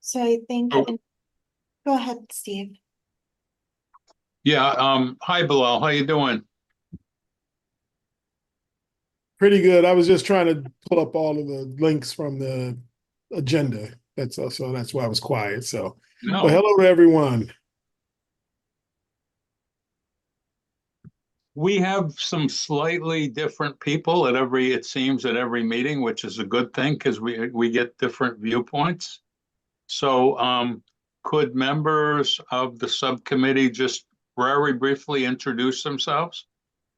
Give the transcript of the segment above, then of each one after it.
So I think, Oh, go ahead, Steve. yeah. Hi, Bilal. How you doing? Pretty good. I was just trying to pull up all of the links from the agenda. So that's why I was quiet. But No, hello to everyone. we have some slightly different people at it seems at every meeting, which is a good thing because we get different viewpoints. So, could members of the subcommittee just very briefly introduce themselves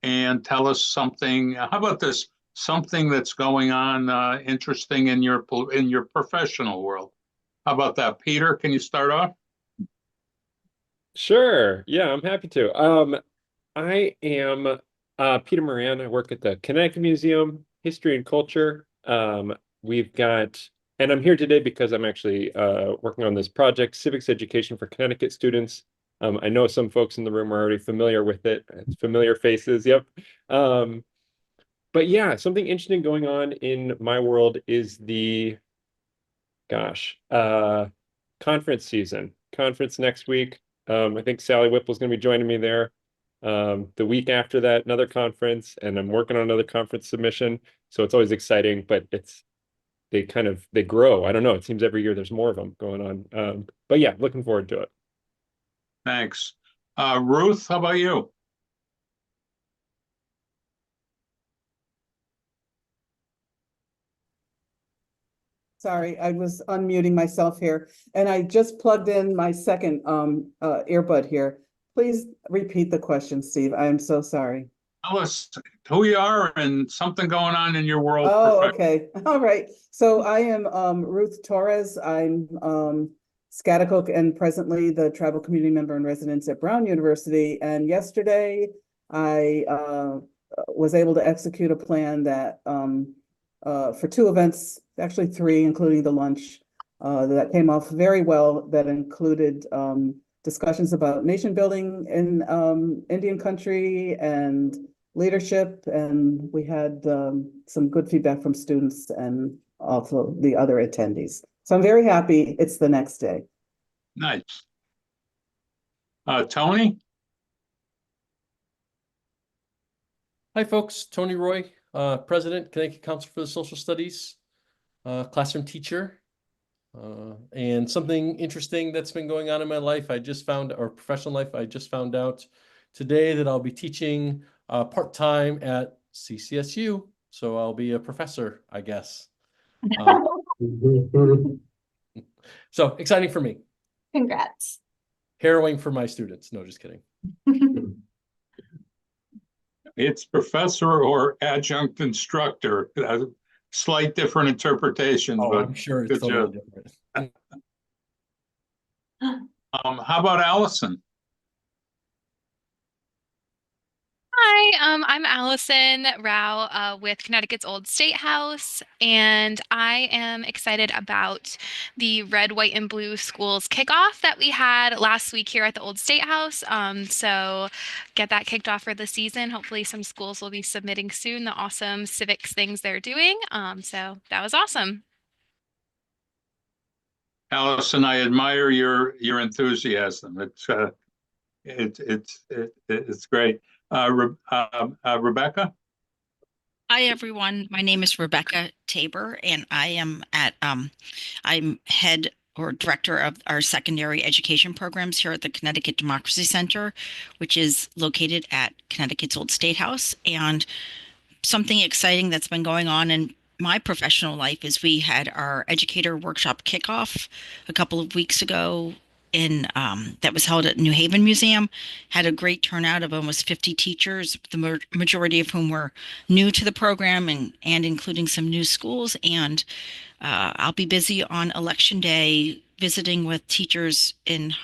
and tell us something? How about this? Something that's going on interesting in your professional world. How about that, Peter? Can you start off? Sure. Yeah, I'm happy to. I am Peter Moran. I work at the Connecticut Museum, History and Culture. We've got, and I'm here today because I'm actually working on this project, Civics Education for Connecticut Students. I know some folks in the room are already familiar with it. It's familiar faces, yep. But yeah, something interesting going on in my world is the, gosh, conference season. Conference next week. I think Sally Whipple's going to be joining me there. The week after that, another conference, and I'm working on another conference submission. So it's always exciting, but they grow. I don't know. It seems every year there's more of them going on. But yeah, looking forward to it. Thanks. Ruth, how about you? Sorry, I was unmuting myself here, and I just plugged in my second earbud here. Please repeat the question, Steve. I am so sorry. Tell us who you are and something going on in your world. Oh, okay. All right. So I am Ruth Torres. I'm Scattacook and presently the tribal community member in residence at Brown University. And yesterday I was able to execute a plan that for two events, actually three, including the lunch, that came off very well, that included discussions about nation building in Indian country and leadership, and we had some good feedback from students and also the other attendees. So I'm very happy it's the next day. Nice. Tony? Hi, folks. Tony Roy, President, Connecticut Council for the Social Studies, classroom teacher. And something interesting that's been going on in my life, or professional life, I just found out today that I'll be teaching part-time at CCSU. So I'll be a professor, I guess. So exciting for me. Congrats. Harrowing for my students. No, just kidding. It's professor or adjunct instructor. Slight different interpretation, Oh, but I'm sure it's good totally job. different. How about Allison? Hi, I'm Allison Rao with Connecticut's Old State House, and I am excited about the Red, White, and Blue Schools kickoff that we had last week here at the Old State House. So get that kicked off for the season. Hopefully some schools will be submitting soon the awesome civics things they're doing. So that was awesome. Allison, I admire your enthusiasm. It's great. Rebecca? Hi, everyone. My name is Rebecca Tabor, and I'm head or director of our secondary education programs here at the Connecticut Democracy Center, which is located at Connecticut's Old State House. And something exciting that's been going on in my professional life is we had our educator workshop kickoff a couple of weeks ago that was held at New Haven Museum. Had a great turnout of almost 50 teachers, the majority of whom were new to the program and including some new schools. And I'll be busy on election day visiting with teachers in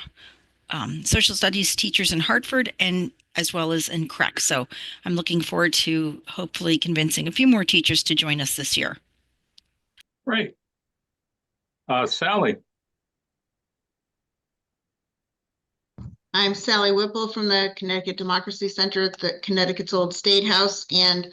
social studies teachers in Hartford and as well as in CREC. So I'm looking forward to hopefully convincing a few more teachers to join us this year. Great. Sally? I'm Sally Whipple from the Connecticut Democracy Center at the Connecticut's Old State House, and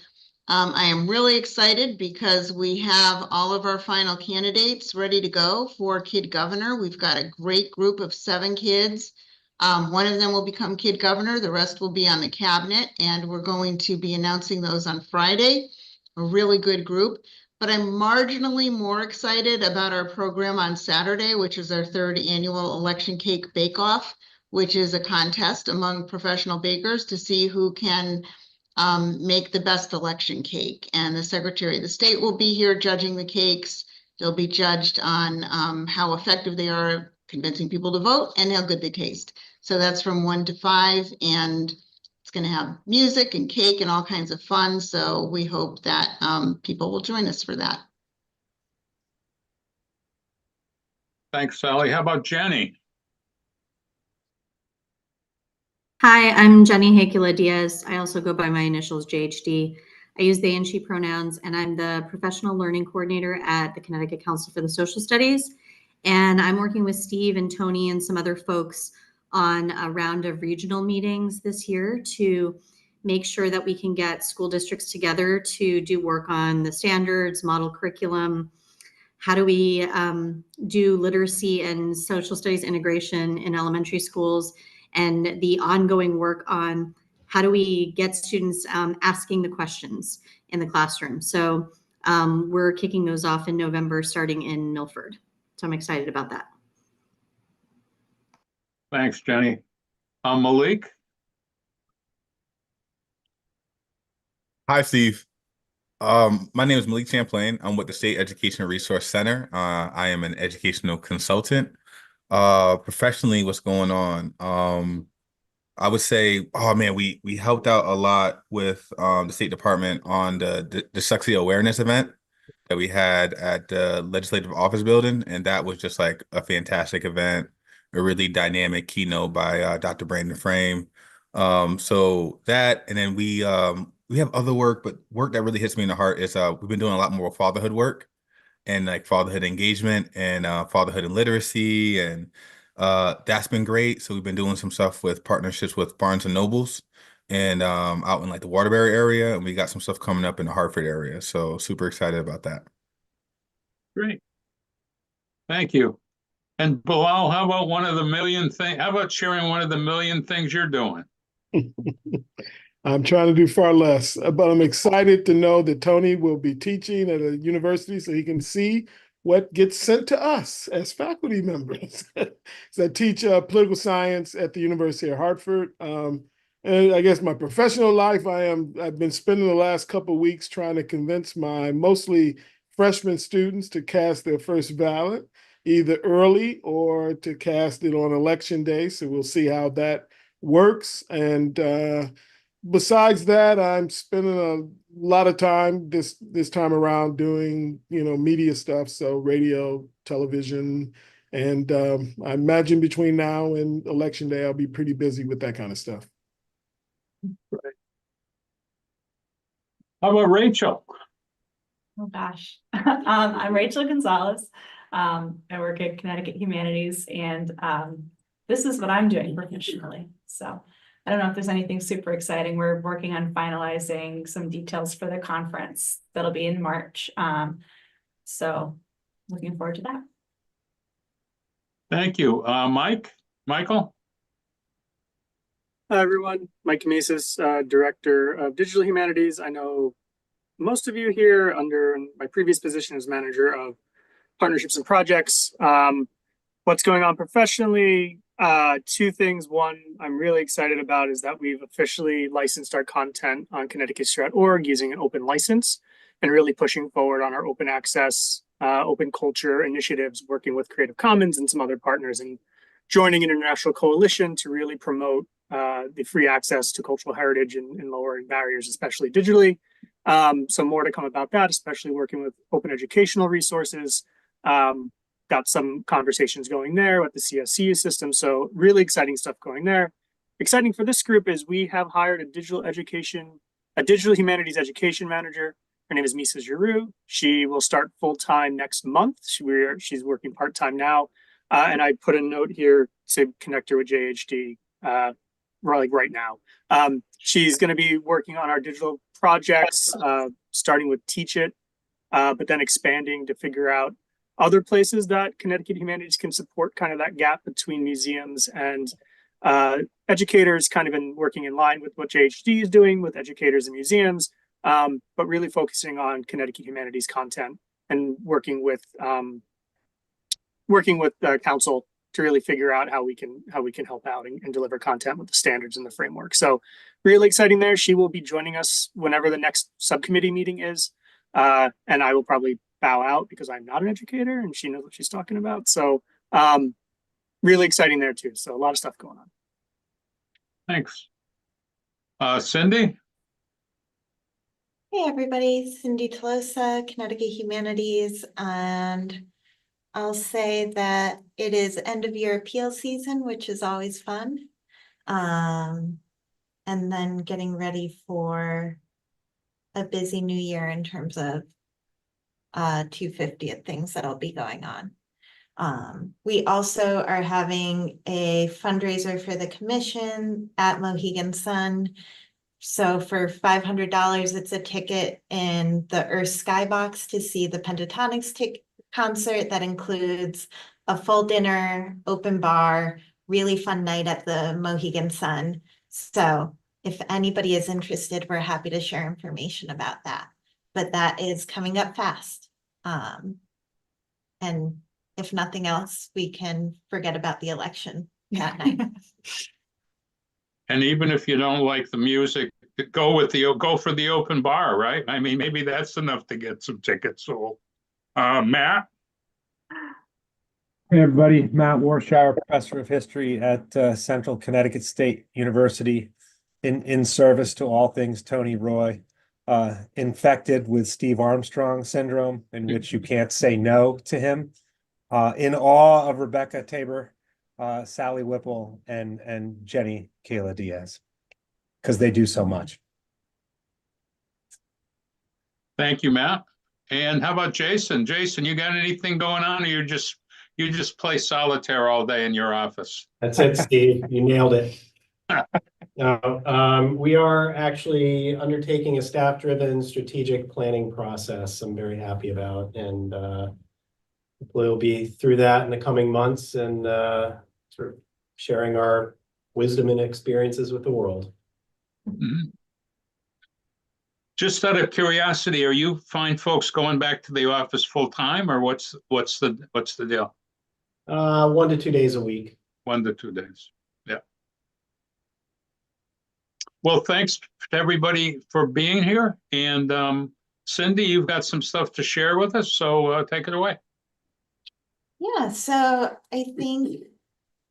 I am really excited because we have all of our final candidates ready to go for Kid Governor. We've got a great group of 7 kids. One of them will become Kid Governor, the rest will be on the cabinet, and we're going to be announcing those on Friday. A really good group. But I'm marginally more excited about our program on Saturday, which is our 3rd annual Election Cake Bake Off, which is a contest among professional bakers to see who can make the best election cake. And the Secretary of the State will be here judging the cakes. They'll be judged on how effective they are convincing people to vote and how good they taste. So that's from 1 to 5, and it's going to have music and cake and all kinds of fun. So we hope that people will join us for that. Thanks, Sally. How about Jenny? Hi, I'm Jenny Hakula Diaz. I also go by my initials JHD. I use they and she pronouns, and I'm the professional learning coordinator at the Connecticut Council for the Social Studies. And I'm working with Steve and Tony and some other folks on a round of regional meetings this year to make sure that we can get school districts together to do work on the standards, model curriculum. How do we do literacy and social studies integration in elementary schools, and the ongoing work on how do we get students asking the questions in the classroom. So we're kicking those off in November, starting in Milford. So I'm excited about that. Thanks, Jenny. Malik? Hi, Steve. My name is Malik Champlain. I'm with the State Education Resource Center. I am an educational consultant. Professionally, what's going on? I would say, oh man, we helped out a lot with the State Department on the dyslexia awareness event that we had at the Legislative Office Building, and that was just like a fantastic event, a really dynamic keynote by Dr. Brandon Frame. So that, and then we have other work, but work that really hits me in the heart is we've been doing a lot more fatherhood work and like fatherhood engagement and fatherhood and literacy, and that's been great. So we've been doing some stuff with partnerships with Barnes and Nobles and out in like the Waterbury area, and we got some stuff coming up in the Hartford area. So super excited about that. Great. Thank you. And Bilal, how about one of the million things? How about sharing one of the million things you're doing? I'm trying to do far less, but I'm excited to know that Tony will be teaching at a university so he can see what gets sent to us as faculty members. So I teach political science at the University of Hartford. And I guess my professional life, I've been spending the last couple of weeks trying to convince my mostly freshman students to cast their first ballot, either early or to cast it on election day. So we'll see how that works. And besides that, I'm spending a lot of time this time around doing, media stuff. So radio, television, and I imagine between now and election day, I'll be pretty busy with that kind of stuff. Right. How about Rachel? Oh gosh, I'm Rachel Gonzalez. I work at Connecticut Humanities, and this is what I'm doing professionally. So I don't know if there's anything super exciting. We're working on finalizing some details for the conference that'll be in March. So looking forward to that. Thank you. Michael? Hi, everyone. Mike Kamisis, Director of Digital Humanities. I know most of you here under my previous position as Manager of Partnerships and Projects. What's going on professionally? 2 things. One, I'm really excited about is that we've officially licensed our content on ConnecticutHistory.org using an open license and really pushing forward on our open access, open culture initiatives, working with Creative Commons and some other partners, and joining an international coalition to really promote the free access to cultural heritage and lowering barriers, especially digitally. So more to come about that, especially working with open educational resources. Got some conversations going there with the CSCU system. So really exciting stuff going there. Exciting for this group is we have hired a digital humanities education manager. Her name is Misa Giroux. She will start full-time next month. She's working part-time now. And I put a note here to connect her with JHD. right now. She's going to be working on our digital projects, starting with Teach It, but then expanding to figure out other places that Connecticut Humanities can support kind of that gap between museums and educators, kind of in working in line with what JHD is doing with educators and museums, but really focusing on Connecticut Humanities content and working with council to really figure out how we can help out and deliver content with the standards and the framework. So really exciting there. She will be joining us whenever the next subcommittee meeting is. And I will probably bow out because I'm not an educator and she knows what she's talking about. So really exciting there too. So a lot of stuff going on. Thanks. Cindy? Hey everybody, Cindy Tolosa, Connecticut Humanities, and I'll say that it is end of year appeal season, which is always fun. And then getting ready for a busy new year in terms of 250th things that'll be going on. We also are having a fundraiser for the commission at Mohegan Sun. So for $500, it's a ticket in the Earth Skybox to see the Pentatonics concert that includes a full dinner, open bar, really fun night at the Mohegan Sun. So if anybody is interested, we're happy to share information about that. But that is coming up fast. And if nothing else, we can forget about the election that night. And even if you don't like the music, go for the open bar, right? I mean, maybe that's enough to get some tickets sold. Matt? Hey everybody, Matt Warshauer, professor of history at Central Connecticut State University, in service to all things Tony Roy, infected with Steve Armstrong syndrome, in which you can't say no to him, in awe of Rebecca Tabor, Sally Whipple, and Jenny Kayla Diaz, because they do so much. Thank you, Matt. And how about Jason? Jason, you got anything going on, or you just play solitaire all day in your office? That's it, Steve. You nailed it. We are actually undertaking a staff-driven strategic planning process I'm very happy about, and we'll be through that in the coming months and sort of sharing our wisdom and experiences with the world. Mm-hmm. Just out of curiosity, are you find folks going back to the office full time, or what's the deal? 1 to 2 days a week. 1 to 2 days. Yeah. Well, thanks to everybody for being here. And Cindy, you've got some stuff to share with us, so take it away. Yeah, so I think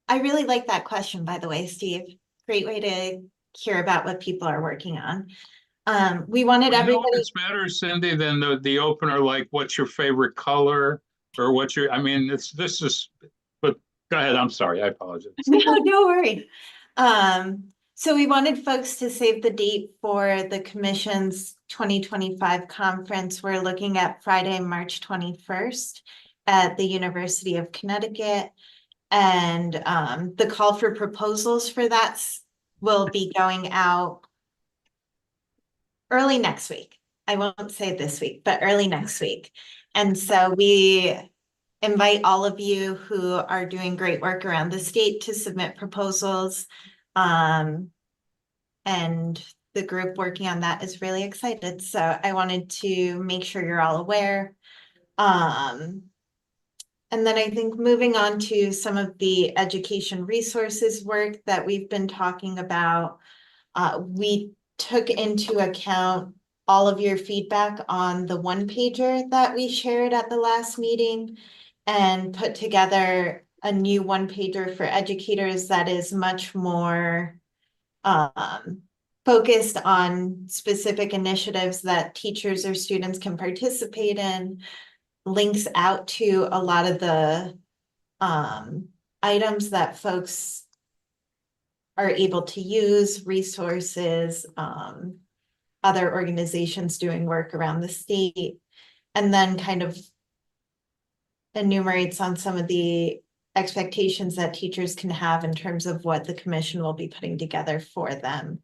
I really like that question, by the way, Steve. Great way to hear about what people are working on. We wanted everybody. It's better, Cindy, than the opener, like what's your favorite color, or what's your, I mean, but go ahead. I'm sorry. I apologize. No worry. So we wanted folks to save the date for the commission's 2025 conference. We're looking at Friday, March 21st at the University of Connecticut. And the call for proposals for that will be going out early next week. I won't say this week, but early next week. And so we invite all of you who are doing great work around the state to submit proposals. And the group working on that is really excited. So I wanted to make sure you're all aware. And then I think moving on to some of the education resources work that we've been talking about, we took into account all of your feedback on the one-pager that we shared at the last meeting and put together a new one-pager for educators that is much more focused on specific initiatives that teachers or students can participate in, links out to a lot of the items that folks are able to use, resources, other organizations doing work around the state, and then kind of enumerates on some of the expectations that teachers can have in terms of what the commission will be putting together for them.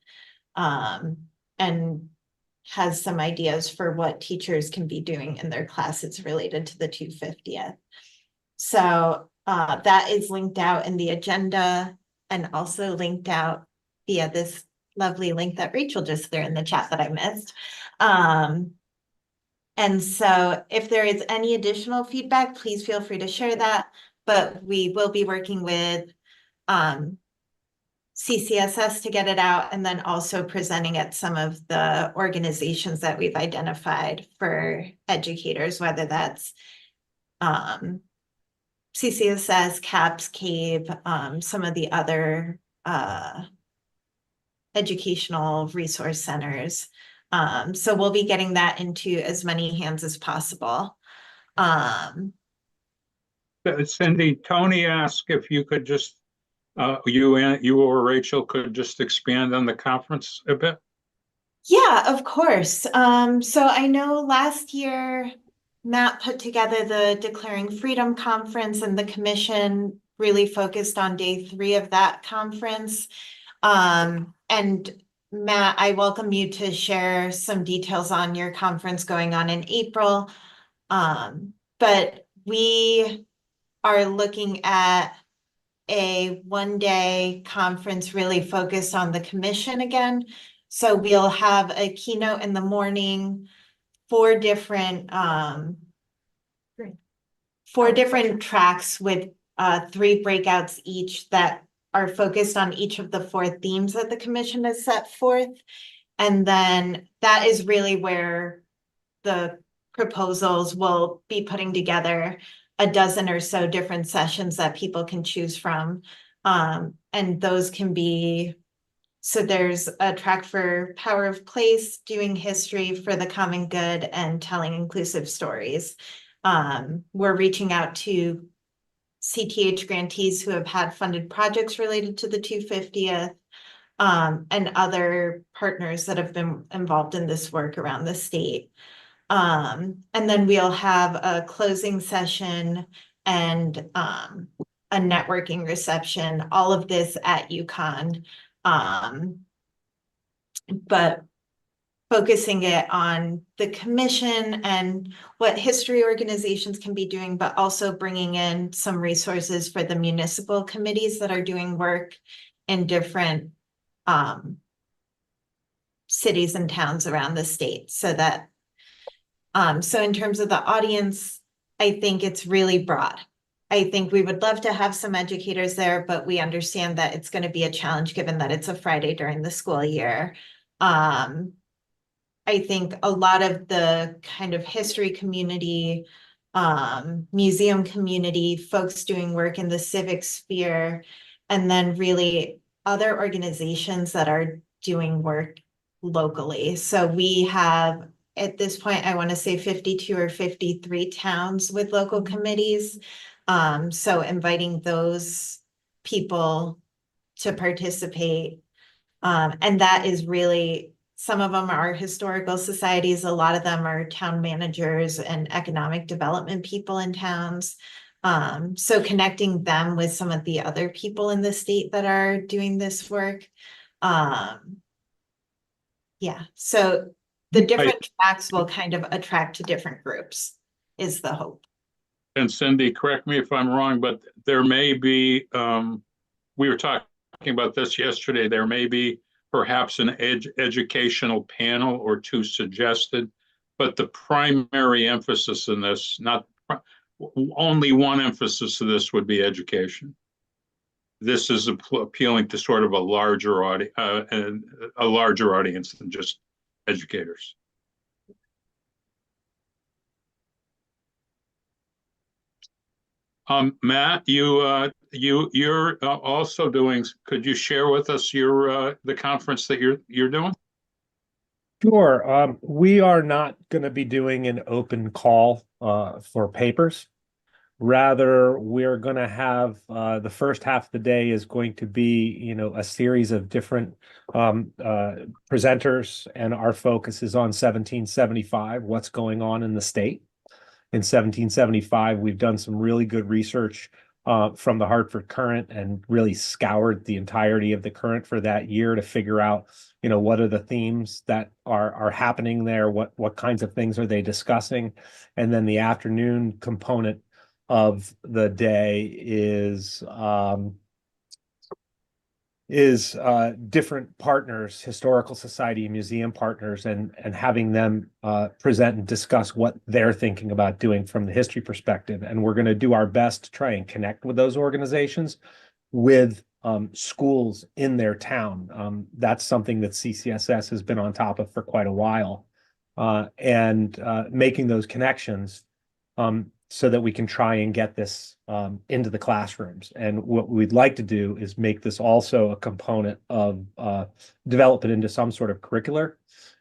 And has some ideas for what teachers can be doing in their classes related to the 250th. So that is linked out in the agenda and also linked out via this lovely link that Rachel just threw in the chat that I missed. And so if there is any additional feedback, please feel free to share that. But we will be working with CCSS to get it out, and then also presenting at some of the organizations that we've identified for educators, whether that's CCSS, CAPS, CAVE, some of the other educational resource centers. So we'll be getting that into as many hands as possible. Cindy, Tony asked if you could just, you or Rachel could just expand on the conference a bit. Yeah, of course. So I know last year Matt put together the Declaring Freedom Conference, and the commission really focused on day 3 of that conference. And Matt, I welcome you to share some details on your conference going on in April. But we are looking at a one-day conference really focused on the commission again. So we'll have a keynote in the morning, 4 different tracks with 3 breakouts each that are focused on each of the 4 themes that the commission has set forth. And then that is really where the proposals will be putting together a dozen or so different sessions that people can choose from. And those can be, so there's a track for Power of Place, doing history for the common good, and telling inclusive stories. We're reaching out to CTH grantees who have had funded projects related to the 250th, and other partners that have been involved in this work around the state. And then we'll have a closing session and a networking reception, all of this at UConn. But focusing it on the commission and what history organizations can be doing, but also bringing in some resources for the municipal committees that are doing work in different cities and towns around the state. So that so in terms of the audience, I think it's really broad. I think we would love to have some educators there, but we understand that it's going to be a challenge given that it's a Friday during the school year. I think a lot of the kind of history community, museum community, folks doing work in the civic sphere, and then really other organizations that are doing work locally. So we have, at this point, I want to say 52 or 53 towns with local committees. So inviting those people to participate. And that is really, some of them are historical societies. A lot of them are town managers and economic development people in towns. So connecting them with some of the other people in the state that are doing this work. Yeah, so the different tracks will kind of attract to different groups is the hope. And Cindy, correct me if I'm wrong, but there may be, we were talking about this yesterday, there may be perhaps an educational panel or 2 suggested, but the primary emphasis in this, not only one emphasis of this would be education. This is appealing to sort of a larger audience than just educators. Matt, you're also doing. Could you share with us your the conference that you're doing? Sure. We are not going to be doing an open call for papers. Rather, we're going to have the first half of the day is going to be, a series of different presenters, and our focus is on 1775, what's going on in the state. In 1775, we've done some really good research from the Hartford Current and really scoured the entirety of the Current for that year to figure out, what are the themes that are happening there, what kinds of things are they discussing, and then the afternoon component of the day is different partners, historical society, museum partners, and having them present and discuss what they're thinking about doing from the history perspective. And we're going to do our best to try and connect with those organizations with schools in their town. That's something that CCSS has been on top of for quite a while, and making those connections so that we can try and get this into the classrooms. And what we'd like to do is make this also a component of develop it into some sort of curricular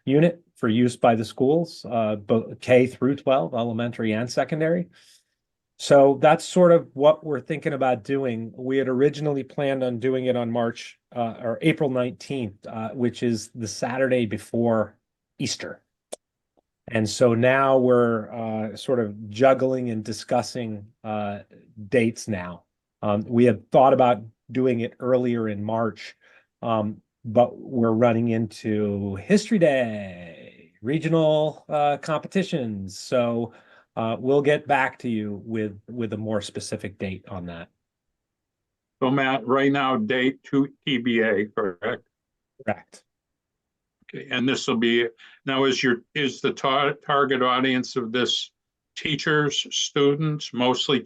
unit for use by the schools, both K through 12, elementary and secondary. So that's sort of what we're thinking about doing. We had originally planned on doing it on March or April 19th, which is the Saturday before Easter. And so now we're sort of juggling and discussing dates now. We had thought about doing it earlier in March, but we're running into History Day, regional competitions. So we'll get back to you with a more specific date on that. So Matt, right now, date to TBA, correct? Correct. Okay, and this will be, now is the target audience of this teachers, students, mostly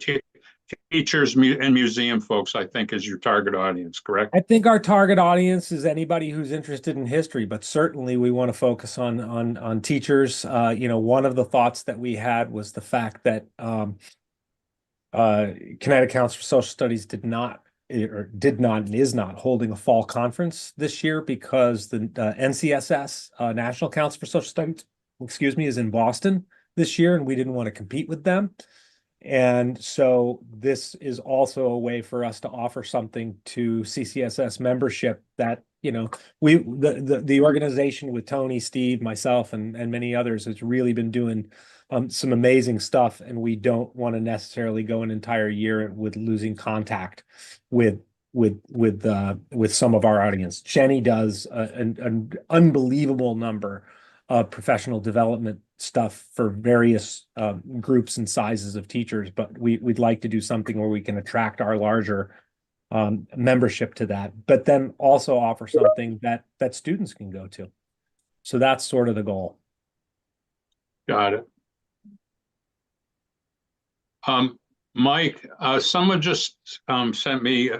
teachers and museum folks, I think, is your target audience, correct? I think our target audience is anybody who's interested in history, but certainly we want to focus on teachers. One of the thoughts that we had was the fact that Connecticut Council for Social Studies did not and is not holding a fall conference this year because the NCSS, National Council for Social Studies, is in Boston this year, and we didn't want to compete with them. And so this is also a way for us to offer something to CCSS membership that, the organization with Tony, Steve, myself, and many others has really been doing some amazing stuff, and we don't want to necessarily go an entire year with losing contact with some of our audience. Jenny does an unbelievable number of professional development stuff for various groups and sizes of teachers, but we'd like to do something where we can attract our larger membership to that, but then also offer something that students can go to. So that's sort of the goal. Got it. Mike, someone just sent me,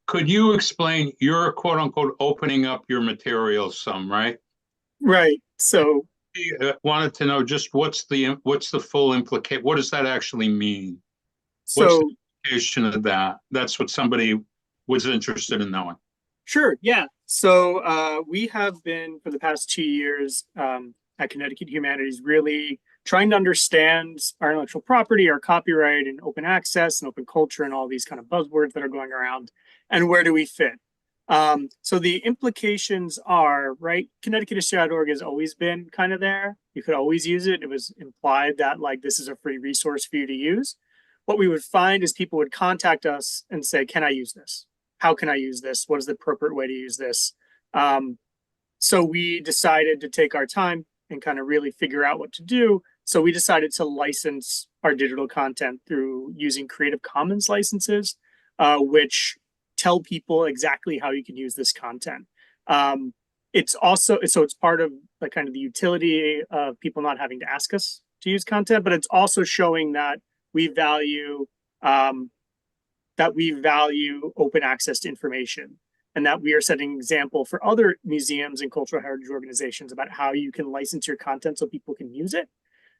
could you explain, you're quote unquote opening up your materials some, right? Right. So wanted to know just what's the full implication? What does that actually mean? So what's the implication of that? That's what somebody was interested in knowing. Sure. Yeah. So we have been for the past 2 years at Connecticut Humanities really trying to understand our intellectual property, our copyright, and open access and open culture and all these kind of buzzwords that are going around, and where do we fit? So the implications are, right, ConnecticutHistory.org has always been kind of there. You could always use it. It was implied that like this is a free resource for you to use. What we would find is people would contact us and say, can I use this? How can I use this? What is the appropriate way to use this? So we decided to take our time and kind of really figure out what to do. So we decided to license our digital content through using Creative Commons licenses, which tell people exactly how you can use this content. It's part of the kind of the utility of people not having to ask us to use content, but it's also showing that we value open access to information, and that we are setting an example for other museums and cultural heritage organizations about how you can license your content so people can use it.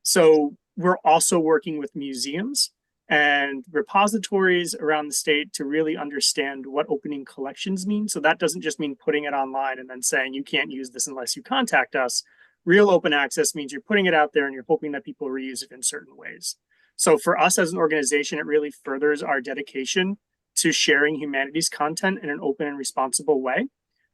So we're also working with museums and repositories around the state to really understand what opening collections mean. So that doesn't just mean putting it online and then saying you can't use this unless you contact us. Real open access means you're putting it out there and you're hoping that people reuse it in certain ways. So for us as an organization, it really furthers our dedication to sharing humanities content in an open and responsible way.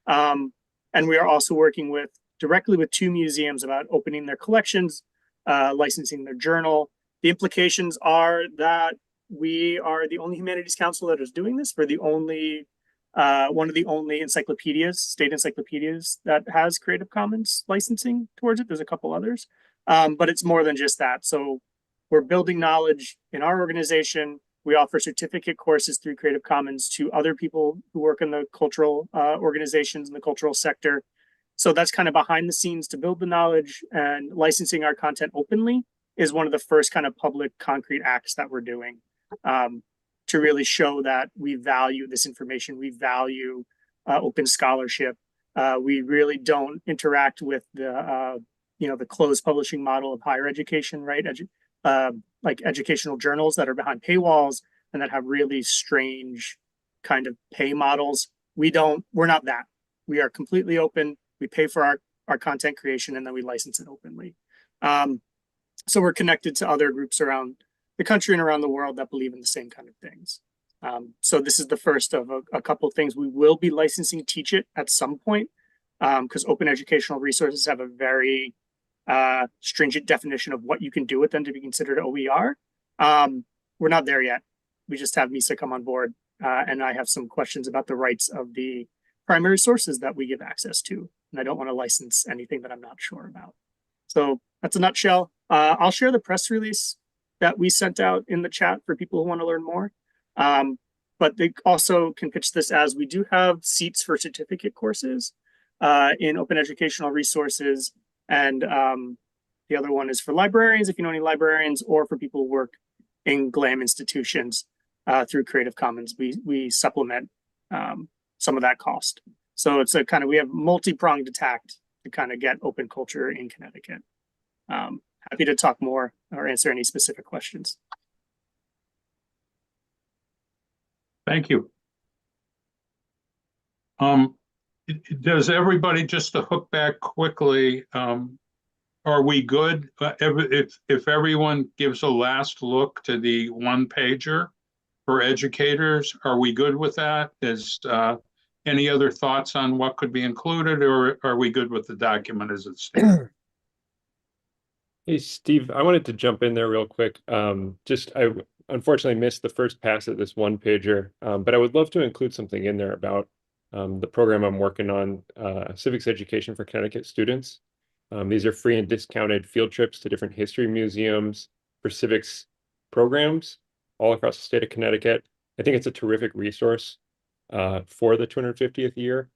And we are also working directly with 2 museums about opening their collections, licensing their journal. The implications are that we are the only humanities council that is doing this. We're the only one of the only encyclopedias, state encyclopedias, that has Creative Commons licensing towards it. There's a couple others, but it's more than just that. So we're building knowledge in our organization. We offer certificate courses through Creative Commons to other people who work in the cultural organizations in the cultural sector. So that's kind of behind the scenes to build the knowledge, and licensing our content openly is one of the first kind of public concrete acts that we're doing to really show that we value this information. We value open scholarship. We really don't interact with the the closed publishing model of higher education, right? Like educational journals that are behind paywalls and that have really strange kind of pay models. We're not that. We are completely open. We pay for our content creation, and then we license it openly. So we're connected to other groups around the country and around the world that believe in the same kind of things. So this is the first of a couple of things. We will be licensing Teach It at some point, because open educational resources have a very stringent definition of what you can do with them to be considered OER. We're not there yet. We just have MISA come on board, and I have some questions about the rights of the primary sources that we give access to, and I don't want to license anything that I'm not sure about. So that's a nutshell. I'll share the press release that we sent out in the chat for people who want to learn more. But they also can pitch this as we do have seats for certificate courses in open educational resources. And the other one is for librarians, if you know any librarians, or for people who work in GLAM institutions through Creative Commons. We supplement some of that cost. So it's a kind of, we have multi-pronged attack to kind of get open culture in Connecticut. Happy to talk more or answer any specific questions. Thank you. Does everybody, just to hook back quickly, are we good? If everyone gives a last look to the one pager for educators, are we good with that? Is any other thoughts on what could be included, or are we good with the document as it stands? Hey, Steve, I wanted to jump in there real quick. I unfortunately missed the first pass at this one pager, but I would love to include something in there about the program I'm working on, civics education for Connecticut students. These are free and discounted field trips to different history museums for civics programs all across the state of Connecticut. I think it's a terrific resource for the 250th year.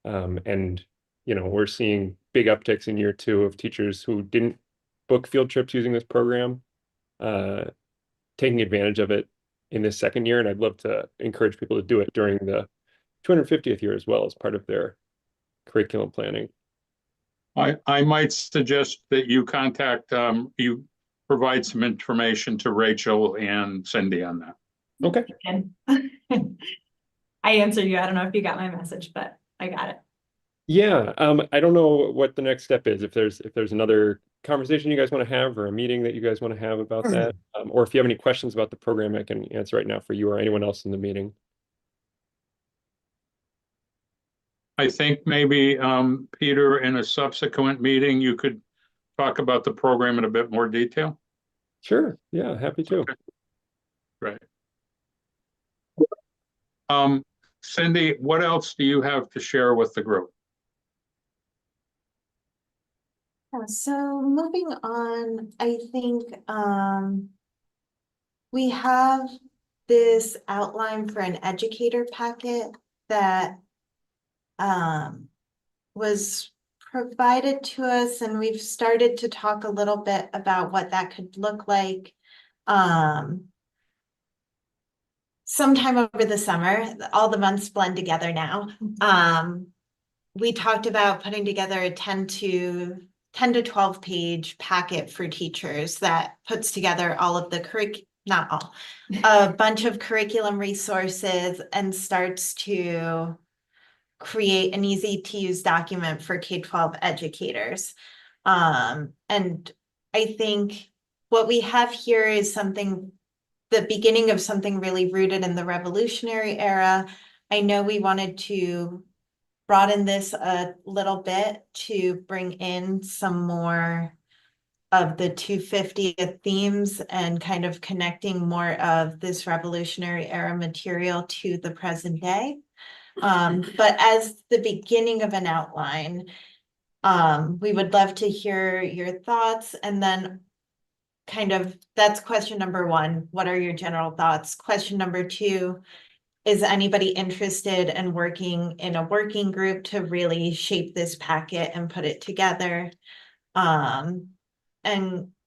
And, we're seeing big upticks in year 2 of teachers who didn't book field trips using this program, taking advantage of it in this second year. And I'd love to encourage people to do it during the 250th year as well as part of their curriculum planning. I might suggest that you contact, you provide some information to Rachel and Cindy on that. Okay. I answered you. I don't know if you got my message, but I got it. Yeah, I don't know what the next step is. If there's another conversation you guys want to have, or a meeting that you guys want to have about that, or if you have any questions about the program, I can answer right now for you or anyone else in the meeting. I think maybe, Peter, in a subsequent meeting, you could talk about the program in a bit more detail. Sure. Yeah, happy to. Okay. Right. Cindy, what else do you have to share with the group? So moving on, I think we have this outline for an educator packet that was provided to us, and we've started to talk a little bit about what that could look like sometime over the summer. All the months blend together now. We talked about putting together a 10 to 12 page packet for teachers that puts together all of the not all, a bunch of curriculum resources, and starts to create an easy to use document for K-12 educators. And I think what we have here is the beginning of something really rooted in the Revolutionary era. I know we wanted to broaden this a little bit to bring in some more of the 250th themes and kind of connecting more of this Revolutionary Era material to the present day. But as the beginning of an outline, we would love to hear your thoughts, and then kind of, that's question number one. What are your general thoughts? Question number two, is anybody interested in working in a working group to really shape this packet and put it together? And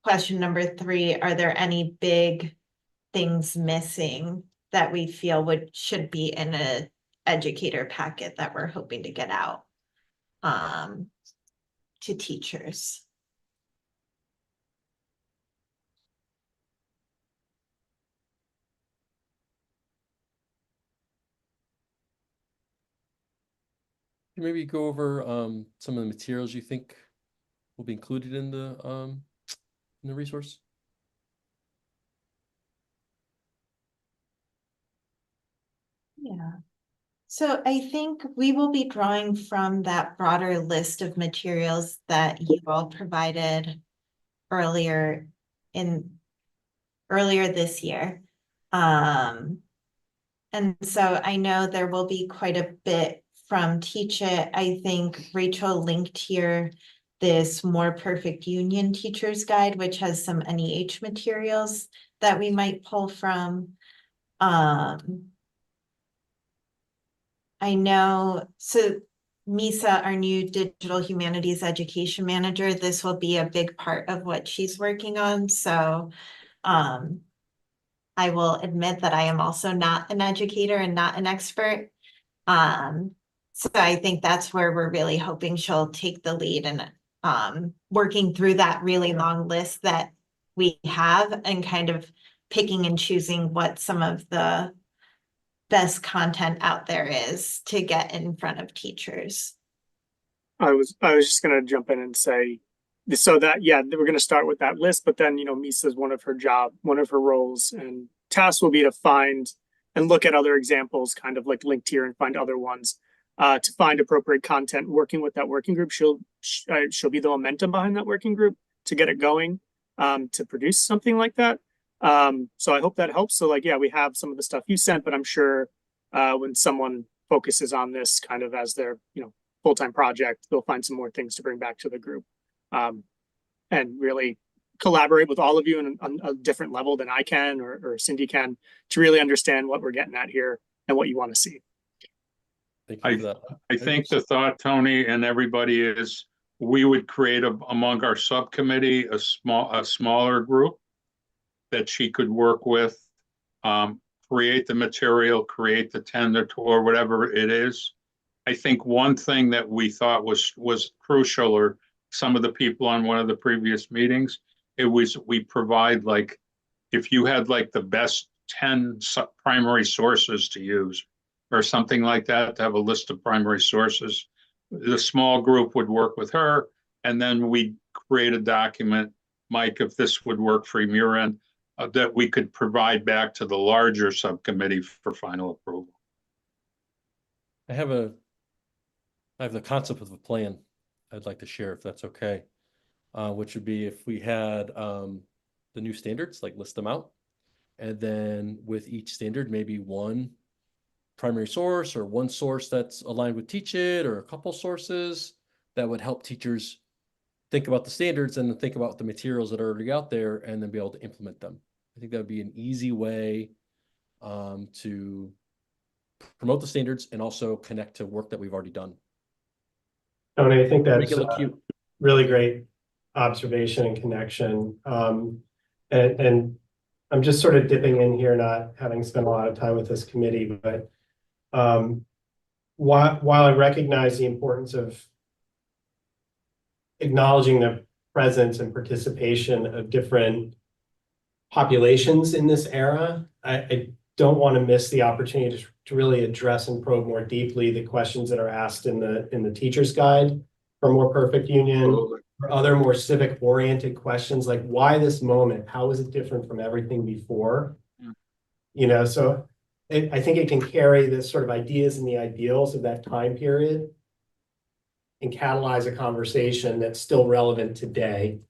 question number three, are there any big things missing that we feel should be in a educator packet that we're hoping to get out to teachers? Maybe go over some of the materials you think will be included in the resource. Yeah. So I think we will be drawing from that broader list of materials that you all provided earlier this year. And so I know there will be quite a bit from Teach It. I think Rachel linked here this More Perfect Union Teacher's Guide, which has some NEH materials that we might pull from. I know, so Misa, our new digital humanities education manager, this will be a big part of what she's working on. So I will admit that I am also not an educator and not an expert. So I think that's where we're really hoping she'll take the lead and working through that really long list that we have and kind of picking and choosing what some of the best content out there is to get in front of teachers. I was just gonna jump in and say, so that, yeah, we're gonna start with that list, but then, Misa's one of her roles and tasks will be to find and look at other examples, kind of like linked here, and find other ones to find appropriate content. Working with that working group, she'll be the momentum behind that working group to get it going, to produce something like that. So I hope that helps. So like, yeah, we have some of the stuff you sent, but I'm sure when someone focuses on this kind of as their, full-time project, they'll find some more things to bring back to the group, and really collaborate with all of you on a different level than I can or Cindy can, to really understand what we're getting at here and what you want to see. Thank you for that. I think the thought, Tony, and everybody, is we would create among our subcommittee a smaller group that she could work with, create the material, create the tender tour, whatever it is. I think one thing that we thought was crucial, or some of the people on one of the previous meetings, we provide, like, if you had like the best 10 primary sources to use or something like that, to have a list of primary sources, the small group would work with her, and then we create a document, Mike, if this would work for your end, that we could provide back to the larger subcommittee for final approval. I have the concept of a plan I'd like to share, if that's okay, which would be if we had the new standards, like list them out, and then with each standard, maybe one primary source or one source that's aligned with Teach It, or a couple sources that would help teachers think about the standards and then think about the materials that are already out there, and then be able to implement them. I think that would be an easy way to promote the standards and also connect to work that we've already done. Tony, I think Make that's it look cute. really great observation and connection. And I'm just sort of dipping in here, not having spent a lot of time with this committee, but while I recognize the importance of acknowledging the presence and participation of different populations in this era, I don't want to miss the opportunity to really address and probe more deeply the questions that are asked in the teacher's guide for More Perfect Union, or other more civic oriented questions like, why this moment? How is it different from everything before? So I think it can carry this sort of ideas and the ideals of that time period and catalyze a conversation that's still relevant today.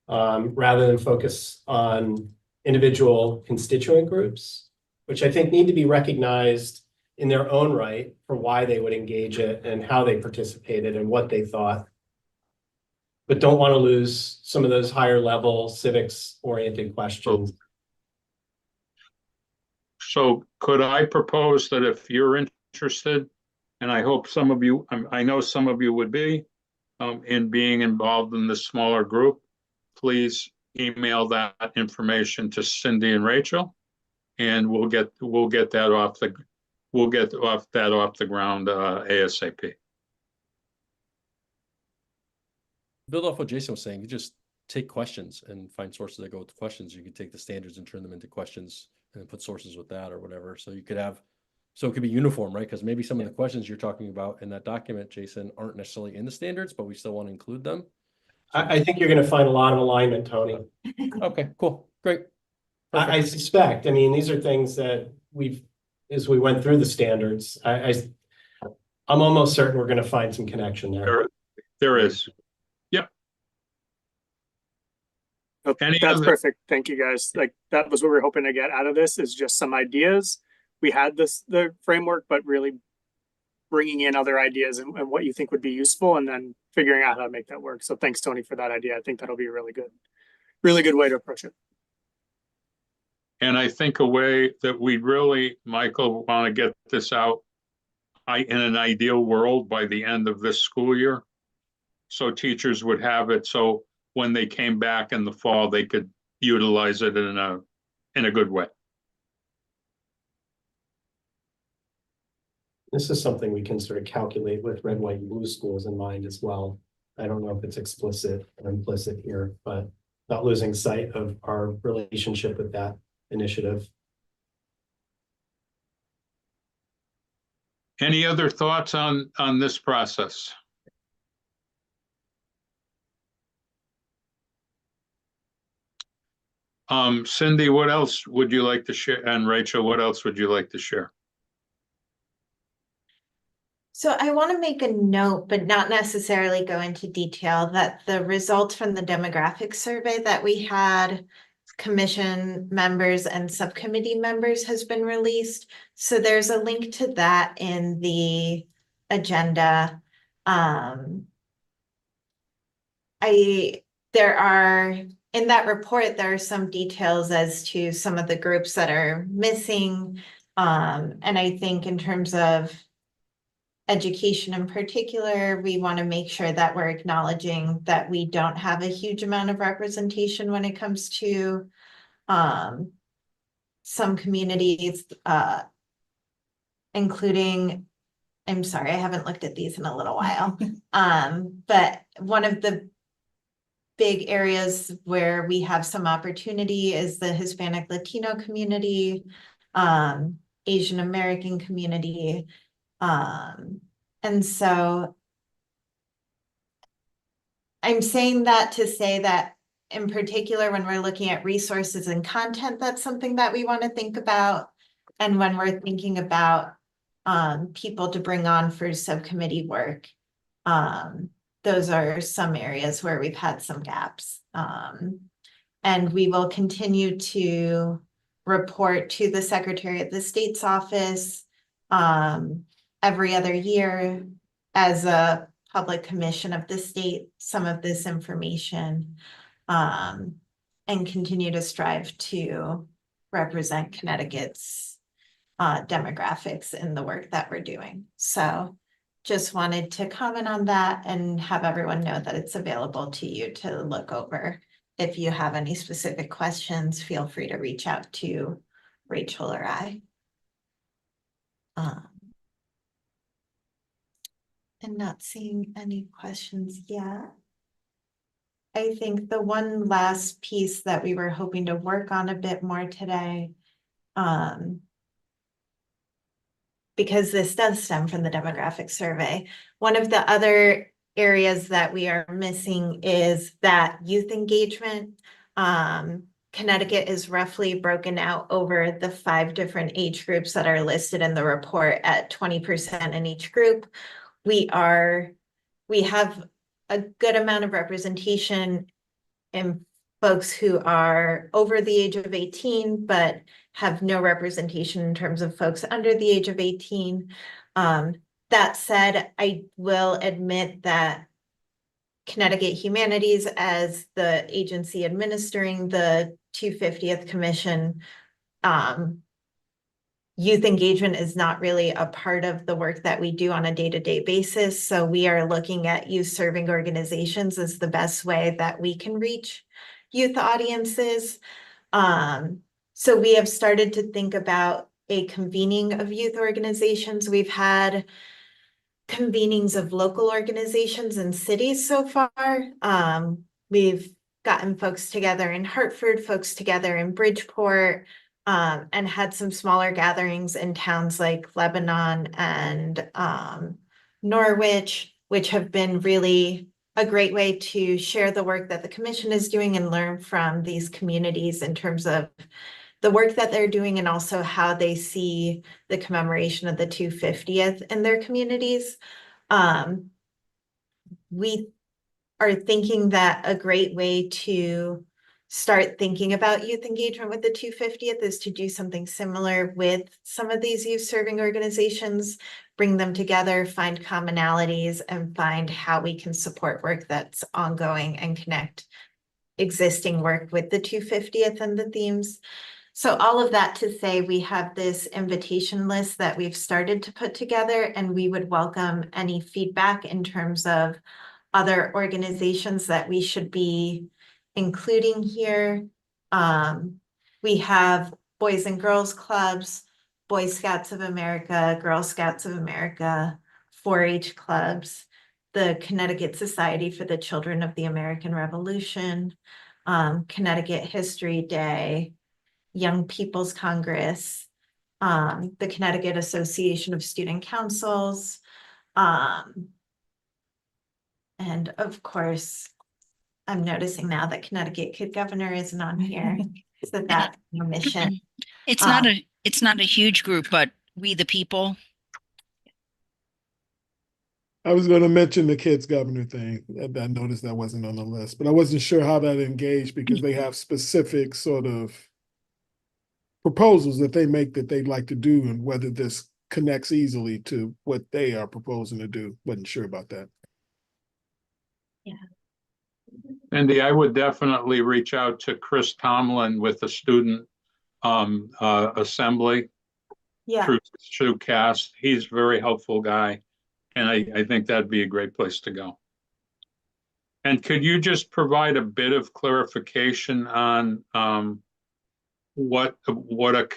rather than focus on individual constituent groups, which I think need to be recognized in their own right for why they would engage it and how they participated and what they thought. But don't want to lose some of those higher level civics oriented questions. So could I propose that if you're interested, and I hope some of you, I know some of you would be, in being involved in this smaller group, please email that information to Cindy and Rachel, and we'll get that off the ground ASAP. Build off what Jason was saying, you just take questions and find sources that go with the questions. You can take the standards and turn them into questions and put sources with that or whatever. So you could have, so it could be uniform, right? Because maybe some of the questions you're talking about in that document, Jason, aren't necessarily in the standards, but we still want to include them. I think you're going to find a lot of alignment, Tony. Okay, cool, great. I suspect, I mean, these are things that as we went through the standards, I'm almost certain we're going to find some connection there. There is. Yep. That's perfect. Thank you, guys. Like, that was what we were hoping to get out of this, is just some ideas. We had the framework, but really bringing in other ideas and what you think would be useful, and then figuring out how to make that work. So thanks, Tony, for that idea. I think that'll be a really good way to approach it. And I think a way that we really, Michael, want to get this out in an ideal world by the end of this school year. So teachers would have it, so when they came back in the fall, they could utilize it in a good way. This is something we can sort of calculate with red, white, and blue schools in mind as well. I don't know if it's explicit or implicit here, but not losing sight of our relationship with that initiative. Any other thoughts on this process? Cindy, what else would you like to share? And Rachel, what else would you like to share? So I want to make a note, but not necessarily go into detail, that the results from the demographic survey that we had commission members and subcommittee members has been released. So there's a link to that in the agenda. In that report, there are some details as to some of the groups that are missing. And I think in terms of education in particular, we want to make sure that we're acknowledging that we don't have a huge amount of representation when it comes to some communities, including, I'm sorry, I haven't looked at these in a little while. But one of the big areas where we have some opportunity is the Hispanic Latino community, Asian American community. And so I'm saying that to say that in particular, when we're looking at resources and content, that's something that we want to think about. And when we're thinking about people to bring on for subcommittee work, those are some areas where we've had some gaps. And we will continue to report to the Secretary of the State's office every other year as a public commission of the state, some of this information, and continue to strive to represent Connecticut's demographics in the work that we're doing. So just wanted to comment on that and have everyone know that it's available to you to look over. If you have any specific questions, feel free to reach out to Rachel or I. And not seeing any questions yet. I think the one last piece that we were hoping to work on a bit more today, because this does stem from the demographic survey. One of the other areas that we are missing is that youth engagement. Connecticut is roughly broken out over the 5 different age groups that are listed in the report at 20% in each group. We have a good amount of representation in folks who are over the age of 18, but have no representation in terms of folks under the age of 18. That said, I will admit that Connecticut Humanities, as the agency administering the 250th Commission, youth engagement is not really a part of the work that we do on a day-to-day basis. So we are looking at youth serving organizations as the best way that we can reach youth audiences. So we have started to think about a convening of youth organizations. We've had convenings of local organizations and cities so far. We've gotten folks together in Hartford, folks together in Bridgeport, and had some smaller gatherings in towns like Lebanon and Norwich, which have been really a great way to share the work that the commission is doing and learn from these communities in terms of the work that they're doing and also how they see the commemoration of the 250th in their communities. We are thinking that a great way to start thinking about youth engagement with the 250th is to do something similar with some of these youth serving organizations, bring them together, find commonalities, and find how we can support work that's ongoing and connect existing work with the 250th and the themes. So all of that to say, we have this invitation list that we've started to put together, and we would welcome any feedback in terms of other organizations that we should be including here. We have Boys and Girls Clubs, Boy Scouts of America, Girl Scouts of America, 4-H clubs, the Connecticut Society for the Children of the American Revolution, Connecticut History Day, Young People's Congress, the Connecticut Association of Student Councils, and of course, I'm noticing now that Connecticut Kid Governor isn't on here. So that's a mission. It's not a huge group, but we the people. I was going to mention the kids governor thing. I noticed that wasn't on the list, but I wasn't sure how that engaged because they have specific sort of proposals that they make that they'd like to do and whether this connects easily to what they are proposing to do. Wasn't sure about that. Yeah. Andy, I would definitely reach out to Chris Tomlin with the student assembly through CAST. He's a very helpful guy. And I think that'd be a great place to go. And could you just provide a bit of clarification on what would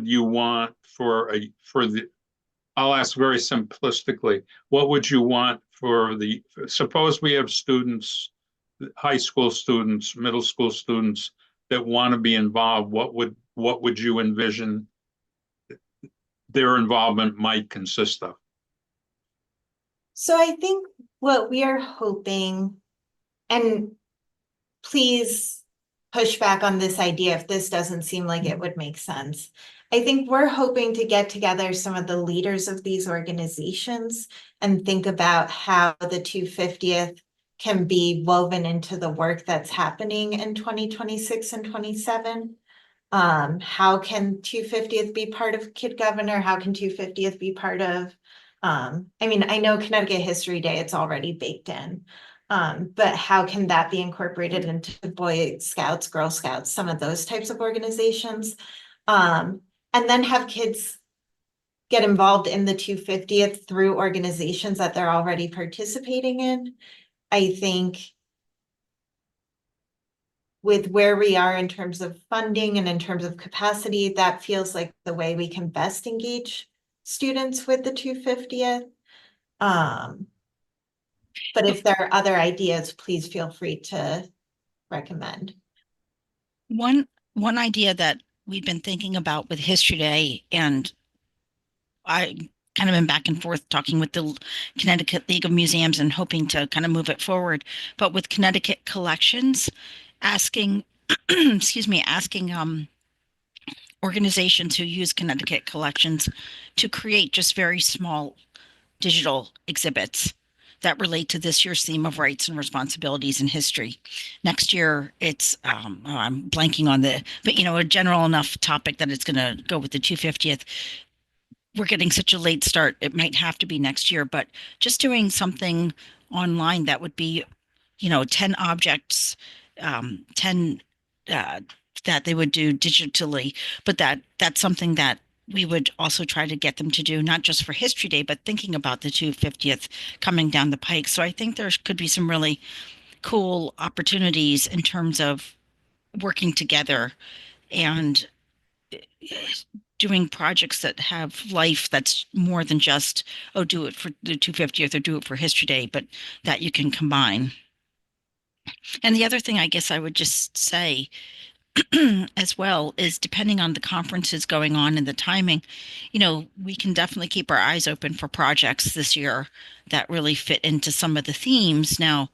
you want I'll ask very simplistically, what would you want suppose we have students, high school students, middle school students that want to be involved, what would you envision their involvement might consist of? So I think what we are hoping, and please push back on this idea if this doesn't seem like it would make sense. I think we're hoping to get together some of the leaders of these organizations and think about how the 250th can be woven into the work that's happening in 2026 and 27. How can 250th be part of Kid Governor? How can 250th be part of, I know Connecticut History Day, it's already baked in. But how can that be incorporated into Boy Scouts, Girl Scouts, some of those types of organizations? And then have kids get involved in the 250th through organizations that they're already participating in. I think with where we are in terms of funding and in terms of capacity, that feels like the way we can best engage students with the 250th. But if there are other ideas, please feel free to recommend. One idea that we've been thinking about with History Day, and I kind of been back and forth talking with the Connecticut League of Museums and hoping to kind of move it forward, but with Connecticut Collections, asking organizations who use Connecticut Collections to create just very small digital exhibits that relate to this year's theme of rights and responsibilities in history. Next year, it's, I'm blanking on but a general enough topic that it's going to go with the 250th. We're getting such a late start. It might have to be next year, but just doing something online that would be, 10 objects, 10 that they would do digitally, but that's something that we would also try to get them to do, not just for History Day, but thinking about the 250th coming down the pike. So I think there could be some really cool opportunities in terms of working together and doing projects that have life that's more than just, oh, do it for the 250th or do it for History Day, but that you can combine. And the other thing I guess I would just say as well is, depending on the conferences going on and the timing, we can definitely keep our eyes open for projects this year that really fit into some of the themes. Now,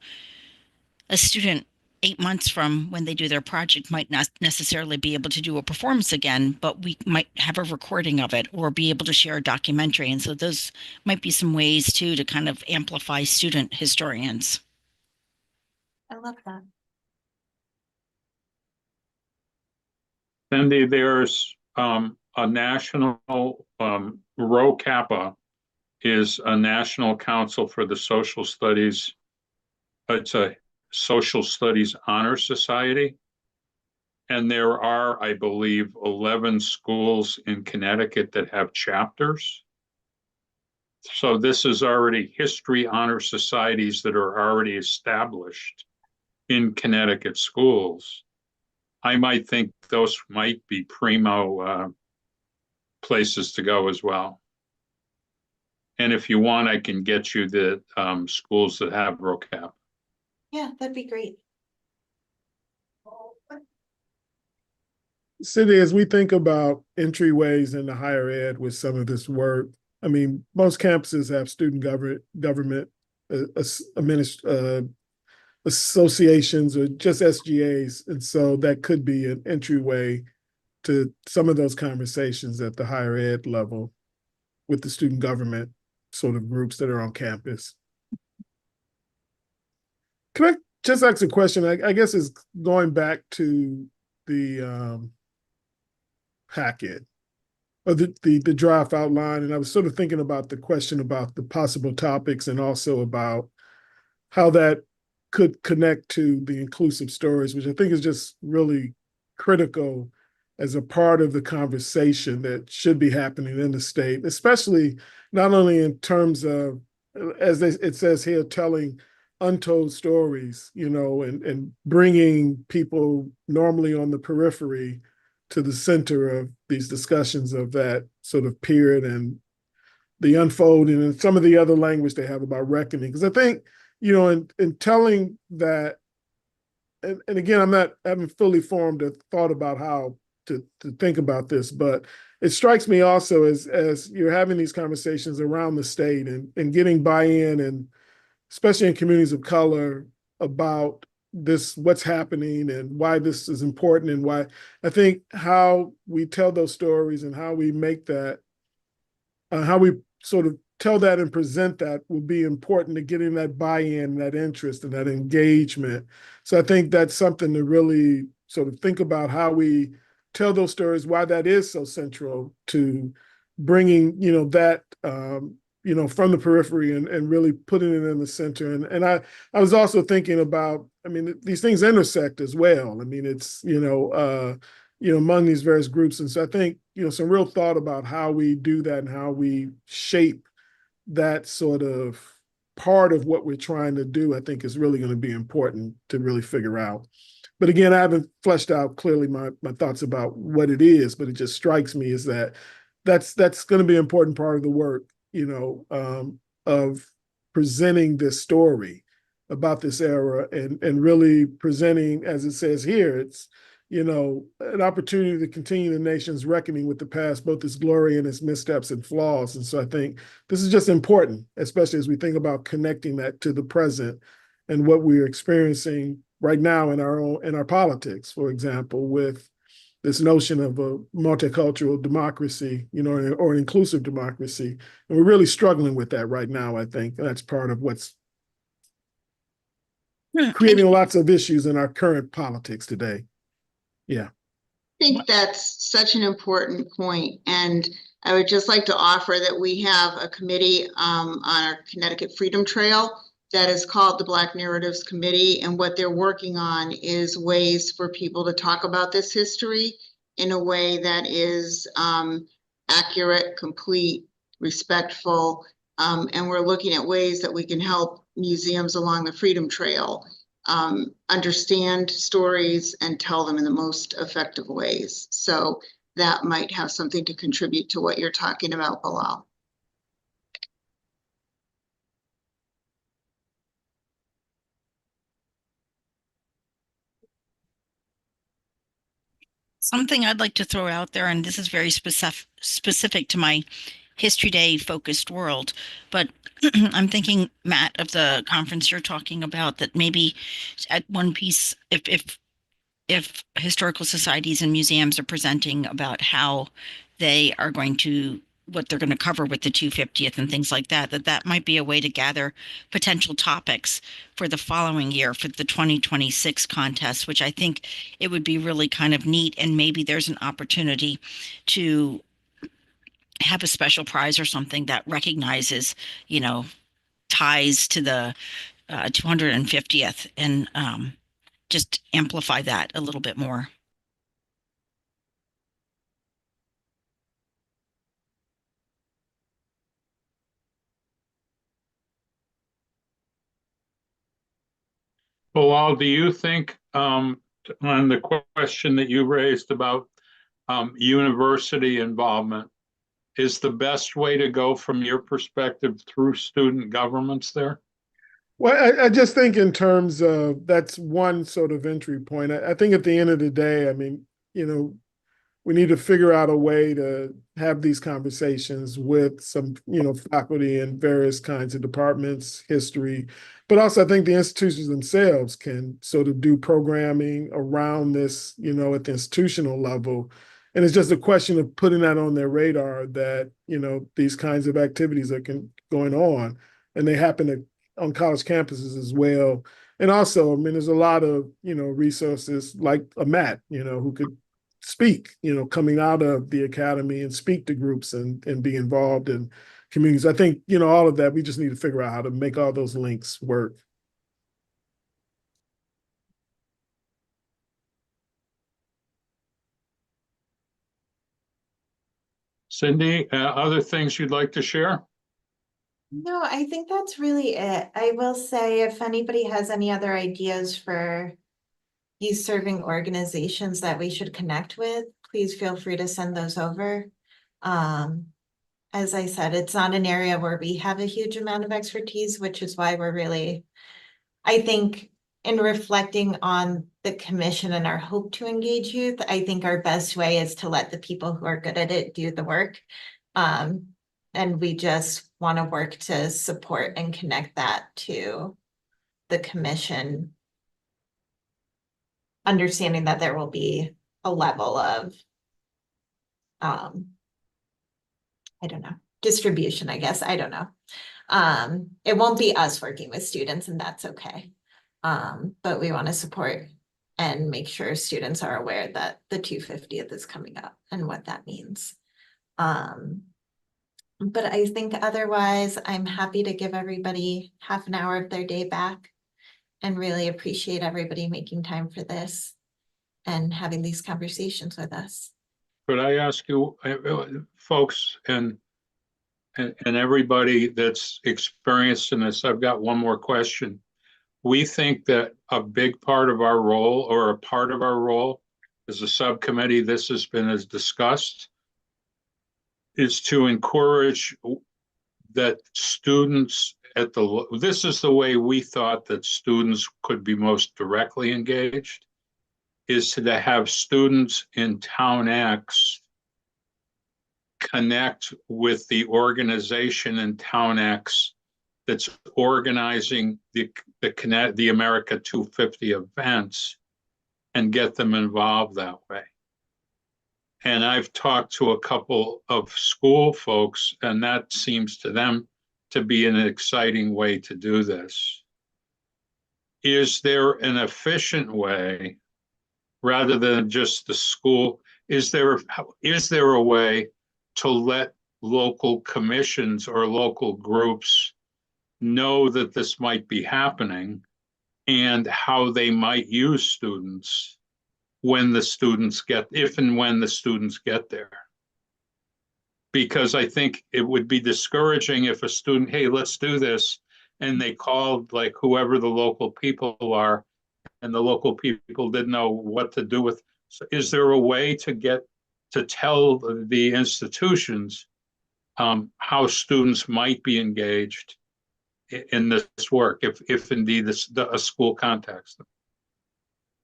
a student 8 months from when they do their project might not necessarily be able to do a performance again, but we might have a recording of it or be able to share a documentary. And so those might be some ways too to kind of amplify student historians. I love that. Cindy, there's a national, Rho Kappa is a National Council for the Social Studies. It's a Social Studies Honor Society. And there are, I believe, 11 schools in Connecticut that have chapters. So this is already history honor societies that are already established in Connecticut schools. I might think those might be primo places to go as well. And if you want, I can get you the schools that have ROCAP. Yeah, that'd be great. Cindy, as we think about entryways into higher ed with some of this work, I mean, most campuses have student government associations or just SGAs. And so that could be an entryway to some of those conversations at the higher ed level with the student government sort of groups that are on campus. Can I just ask a question? I guess it's going back to the packet or the draft outline. And I was sort of thinking about the question about the possible topics and also about how that could connect to the inclusive stories, which I think is just really critical as a part of the conversation that should be happening in the state, especially not only in terms of, as it says here, telling untold stories, and bringing people normally on the periphery to the center of these discussions of that sort of period and the unfolding and some of the other language they have about reckoning. Because I think, in telling that, and again, I haven't fully formed a thought about how to think about this, but it strikes me also as you're having these conversations around the state and getting buy-in, and especially in communities of color, about this, what's happening and why this is important, and why I think how we tell those stories and how we make that, how we sort of tell that and present that will be important to getting that buy-in, that interest, and that engagement. So I think that's something to really sort of think about, how we tell those stories, why that is so central to bringing, that, from the periphery and really putting it in the center. And I was also thinking about, I mean, these things intersect as well. I mean, it's, among these various groups. And so I think, some real thought about how we do that and how we shape that sort of part of what we're trying to do, I think is really going to be important to really figure out. But again, I haven't fleshed out clearly my thoughts about what it is, but it just strikes me as that's going to be an important part of the work, of presenting this story about this era and really presenting, as it says here, it's, an opportunity to continue the nation's reckoning with the past, both its glory and its missteps and flaws. And so I think this is just important, especially as we think about connecting that to the present and what we're experiencing right now in our politics, for example, with this notion of a multicultural democracy, or an inclusive democracy. And we're really struggling with that right now, I think. And that's part of what's creating lots of issues in our current politics today. Yeah. I think that's such an important point. And I would just like to offer that we have a committee on our Connecticut Freedom Trail that is called the Black Narratives Committee. And what they're working on is ways for people to talk about this history in a way that is accurate, complete, respectful. And we're looking at ways that we can help museums along the Freedom Trail understand stories and tell them in the most effective ways. So that might have something to contribute to what you're talking about, Bilal. Something I'd like to throw out there, and this is very specific to my History Day focused world, but I'm thinking, Matt, of the conference you're talking about, that maybe at one piece, if historical societies and museums are presenting about how they are going to, what they're going to cover with the 250th and things like that, that might be a way to gather potential topics for the following year for the 2026 contest, which I think it would be really kind of neat. And maybe there's an opportunity to have a special prize or something that recognizes, ties to the 250th and just amplify that a little bit more. Bilal, do you think on the question that you raised about university involvement, is the best way to go from your perspective through student governments there? Well, I just think in terms of that's one sort of entry point. I think at the end of the day, I mean, we need to figure out a way to have these conversations with some, faculty in various kinds of departments, history, but also I think the institutions themselves can sort of do programming around this, at the institutional level. And it's just a question of putting that on their radar that, these kinds of activities are going on, and they happen on college campuses as well. And also, I mean, there's a lot of, resources like a Matt, who could speak, coming out of the academy and speak to groups and be involved in communities. I think, all of that, we just need to figure out how to make all those links work. Cindy, other things you'd like to share? No, I think that's really it. I will say if anybody has any other ideas for youth serving organizations that we should connect with, please feel free to send those over. As I said, it's not an area where we have a huge amount of expertise, which is why we're really, I think, in reflecting on the commission and our hope to engage youth, I think our best way is to let the people who are good at it do the work. And we just want to work to support and connect that to the commission, understanding that there will be a level of, I don't know, distribution, I guess. I don't know. It won't be us working with students, and that's okay. But we want to support and make sure students are aware that the 250th is coming up and what that means. But I think otherwise, I'm happy to give everybody half an hour of their day back and really appreciate everybody making time for this and having these conversations with us. Could I ask you, folks, and everybody that's experienced in this, I've got one more question. We think that a big part of our role, or a part of our role as a subcommittee, this has been as discussed, is to encourage that students this is the way we thought that students could be most directly engaged, is to have students in Town X connect with the organization in Town X that's organizing the America 250 events and get them involved that way. And I've talked to a couple of school folks, and that seems to them to be an exciting way to do this. is there an efficient way, rather than just the school, is there a way to let local commissions or local groups know that this might be happening and how they might use students when the students get, if and when the students get there? Because I think it would be discouraging if a student, hey, let's do this, and they called like whoever the local people are, and the local people didn't know what to do with. So is there a way to tell the institutions how students might be engaged in this work, if indeed a school contacts them?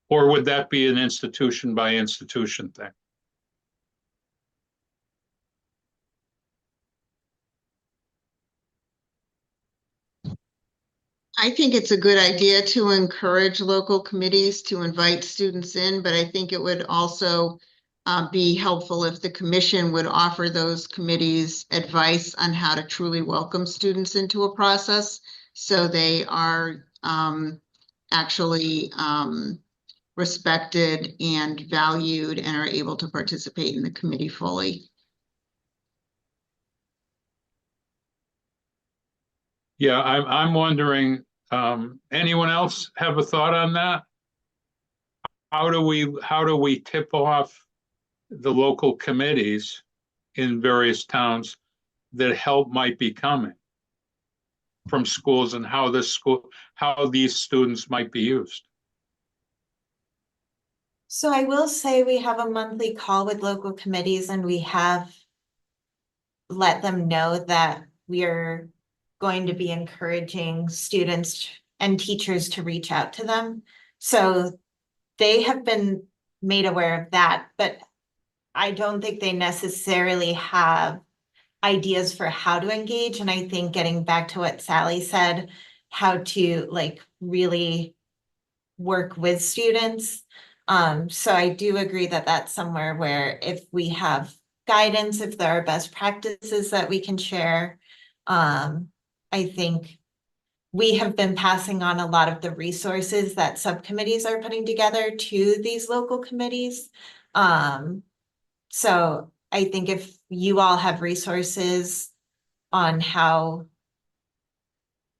Or would that be an institution by institution thing? I think it's a good idea to encourage local committees to invite students in, but I think it would also be helpful if the commission would offer those committees advice on how to truly welcome students into a process, so they are actually respected and valued and are able to participate in the committee fully. Yeah, I'm wondering, anyone else have a thought on that? How do we tip off the local committees in various towns that help might be coming from schools, and how these students might be used? So I will say we have a monthly call with local committees, and we have let them know that we are going to be encouraging students and teachers to reach out to them. So they have been made aware of that, but I don't think they necessarily have ideas for how to engage. And I think getting back to what Sally said, how to like really work with students. So I do agree that that's somewhere where if we have guidance, if there are best practices that we can share, I think we have been passing on a lot of the resources that subcommittees are putting together to these local committees. So I think if you all have resources on how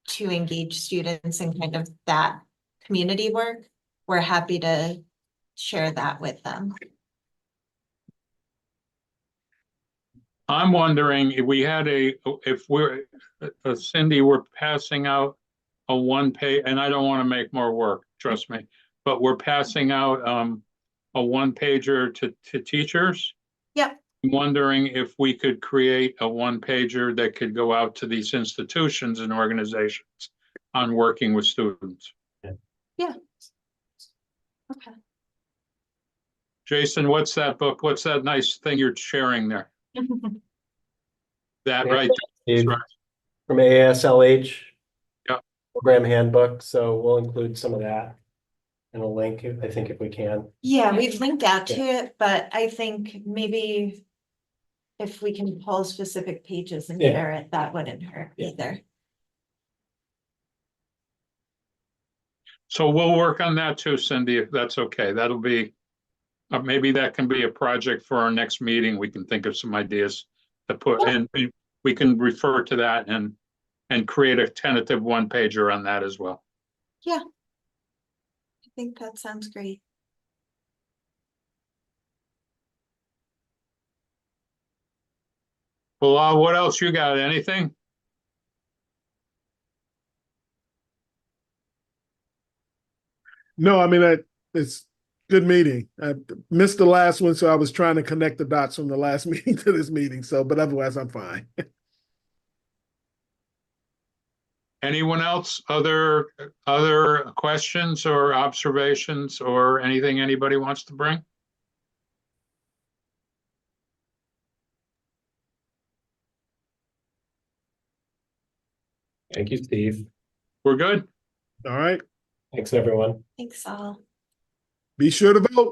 to engage students in kind of that community work, we're happy to share that with them. I'm wondering if we had Cindy, we're passing out a one page, and I don't want to make more work, trust me, but we're passing out a one pager to teachers. Yep. I'm wondering if we could create a one pager that could go out to these institutions and organizations on working with students. Yeah. Okay. Jason, what's that book? What's that nice thing you're sharing there? That right there. Right. From ASLH. Yeah. Program handbook. So we'll include some of that in a link, I think, if we can. Yeah, we've linked out to it, but I think maybe if we can pull specific pages and share it, that wouldn't hurt either. So we'll work on that too, Cindy, if that's okay. That'll be, maybe that can be a project for our next meeting. We can think of some ideas to put in. We can refer to that and create a tentative one pager on that as well. Yeah. I think that sounds great. Well, what else you got? Anything? No, I mean, it's good meeting. I missed the last one, so I was trying to connect the dots from the last meeting to this meeting. So, but otherwise, I'm fine. Anyone else? Other questions or observations or anything anybody wants to bring? Thank you, Steve. We're good. All right. Thanks, everyone. Thanks all. Be sure to vote.